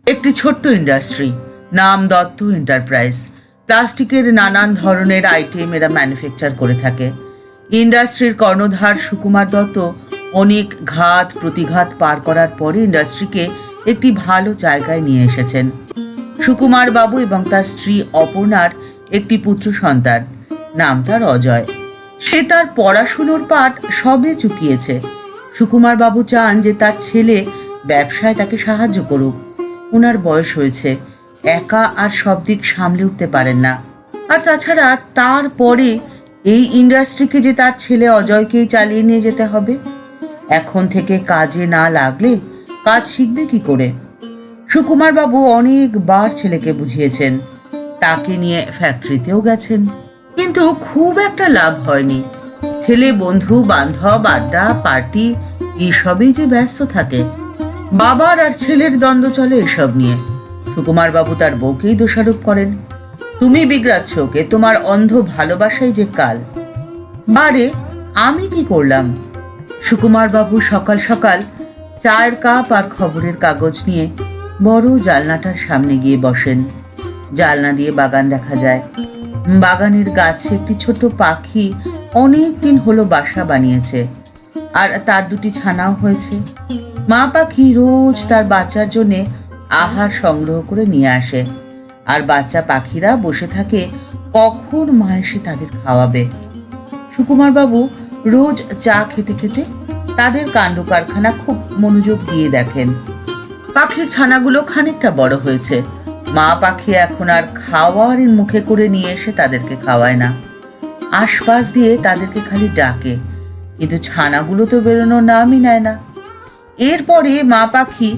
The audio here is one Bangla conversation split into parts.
একটি ছোট্ট ইন্ডাস্ট্রি, নাম দত্ত এন্টারপ্রাইজ। প্লাস্টিকের নানান ধরনের আইটেম এরা ম্যানুফ্যাকচার করে থাকে। ইন্ডাস্ট্রির কর্ণধার সুকুমার দত্ত অনেক ঘাত প্রতিঘাত পার করার পরে ইন্ডাস্ট্রিকে একটি ভালো জায়গায় নিয়ে এসেছেন। সুকুমার বাবু এবং তার স্ত্রী অপর্ণার একটি পুত্র সন্তান, নাম তার অজয়। সে তার পড়াশুনোর পাঠ সবে চুকিয়েছে। সুকুমার বাবু চান যে তার ছেলে ব্যবসায় তাকে সাহায্য করুক। ওনার বয়স হয়েছে, একা আর সব দিক সামলে উঠতে পারেন না। আর তাছাড়া তারপরে এই ইন্ডাস্ট্রিকে যে তার ছেলে অজয়কেই চালিয়ে নিয়ে যেতে হবে। এখন থেকে কাজে না লাগলে কাজ শিখবে কি করে? সুকুমার বাবু অনেকবার ছেলেকে বুঝিয়েছেন, তাকে নিয়ে ফ্যাক্টরিতেও গেছেন, কিন্তু খুব একটা লাভ হয়নি। ছেলে বন্ধু বান্ধব, আড্ডা পার্টি এইসবেই যে ব্যস্ত থাকে। বাবার আর ছেলের দ্বন্দ্ব চলে এসব নিয়ে। সুকুমার বাবু তার বউকেই দোষারোপ করেন, তুমি বিগড়াচ্ছ ওকে, তোমার অন্ধ ভালোবাসাই যে কাল। বারে আমি কি করলাম? সুকুমার বাবু সকাল সকাল চায়ের কাপ আর খবরের কাগজ নিয়ে বড় জানলাটার সামনে গিয়ে বসেন। জানলা দিয়ে বাগান দেখা যায়। বাগানের গাছে একটি ছোট পাখি অনেক দিন হলো বাসা বানিয়েছে, আর তার দুটি ছানাও হয়েছে। মা পাখি রোজ তার বাচ্চার জন্যে আহার সংগ্রহ করে নিয়ে আসে, আর বাচ্চা পাখিরা বসে থাকে কখন মা এসে তাদের খাওয়াবে। সুকুমার বাবু রোজ চা খেতে খেতে তাদের কাণ্ড কারখানা খুব মনোযোগ দিয়ে দেখেন। পাখির ছানাগুলো খানিকটা বড় হয়েছে। মা পাখি এখন আর খাওয়ার মুখে করে নিয়ে এসে তাদেরকে খাওয়ায় না, আশপাশ দিয়ে তাদেরকে খালি ডাকে, কিন্তু ছানাগুলো তো বেরোনোর নামই নেয় না। এরপরে মা পাখি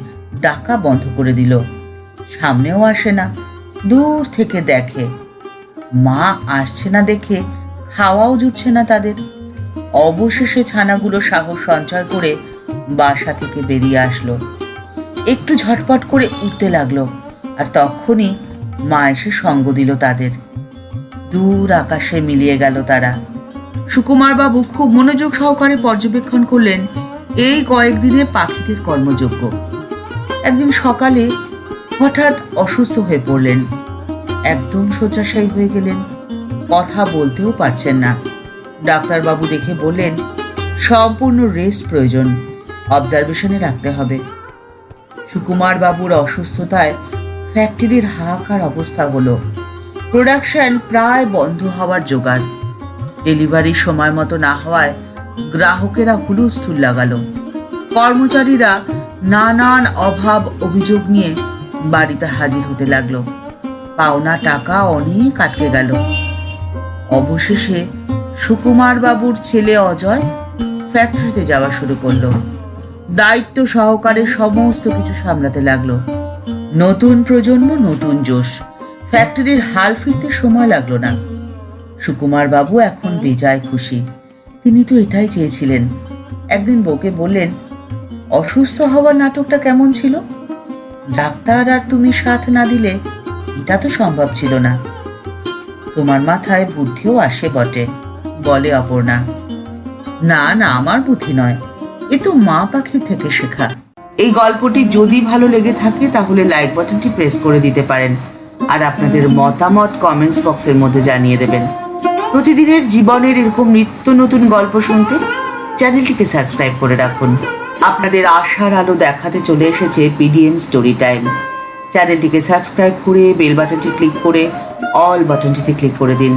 ডাকা বন্ধ করে দিল, সামনেও আসে না, দূর থেকে দেখে। মা আসছে না দেখে খাওয়াও জুটছে না তাদের। অবশেষে ছানাগুলো সাহস সঞ্চয় করে বাসা থেকে বেরিয়ে আসলো, একটু ঝটপট করে উঠতে লাগলো, আর তখনই মা এসে সঙ্গ দিল তাদের। দূর আকাশে মিলিয়ে গেল তারা। সুকুমার বাবু খুব মনোযোগ সহকারে পর্যবেক্ষণ করলেন এই কয়েকদিনে পাখিদের কর্মযোগ্য। একদিন সকালে হঠাৎ অসুস্থ হয়ে পড়লেন, একদম শয্যাশায়ী হয়ে গেলেন, কথা বলতেও পারছেন না। ডাক্তারবাবু দেখে বললেন সম্পূর্ণ রেস্ট প্রয়োজন, অবজারভেশনে রাখতে হবে। সুকুমার বাবুর অসুস্থতায় ফ্যাক্টরির হাহাকার অবস্থা হলো। প্রোডাকশন প্রায় বন্ধ হওয়ার জোগাড়। ডেলিভারি সময় মতো না হওয়ায় গ্রাহকেরা হুলস্থুল লাগালো। কর্মচারীরা নানান অভাব অভিযোগ নিয়ে বাড়িতে হাজির হতে লাগলো। পাওনা টাকা অনেক আটকে গেল। অবশেষে সুকুমার বাবুর ছেলে অজয় ফ্যাক্টরিতে যাওয়া শুরু করলো। দায়িত্ব সহকারে সমস্ত কিছু সামলাতে লাগলো। নতুন প্রজন্ম, নতুন জোশ। ফ্যাক্টরির হাল ফিরতে সময় লাগলো না। সুকুমার বাবু এখন বেজায় খুশি। তিনি তো এটাই চেয়েছিলেন। একদিন বউকে বললেন, অসুস্থ হওয়ার নাটকটা কেমন ছিল? ডাক্তার আর তুমি সাথ না দিলে এটা তো সম্ভব ছিল না। তোমার মাথায় বুদ্ধিও আসে বটে, বলে অপর্ণা। না না, আমার বুদ্ধি নয়, এ তো মা পাখির থেকে শেখা। এই গল্পটি যদি ভালো লেগে থাকে তাহলে লাইক বাটনটি প্রেস করে দিতে পারেন, আর আপনাদের মতামত কমেন্টস বক্সের মধ্যে জানিয়ে দেবেন। প্রতিদিনের জীবনের এরকম নিত্য নতুন গল্প শুনতে চ্যানেলটিকে সাবস্ক্রাইব করে রাখুন। আপনাদের আশার আলো দেখাতে চলে এসেছে পিডিএম স্টোরি টাইম। চ্যানেলটিকে সাবস্ক্রাইব করে বেল বাটনটি ক্লিক করে অল বাটনটিতে ক্লিক করে দিন।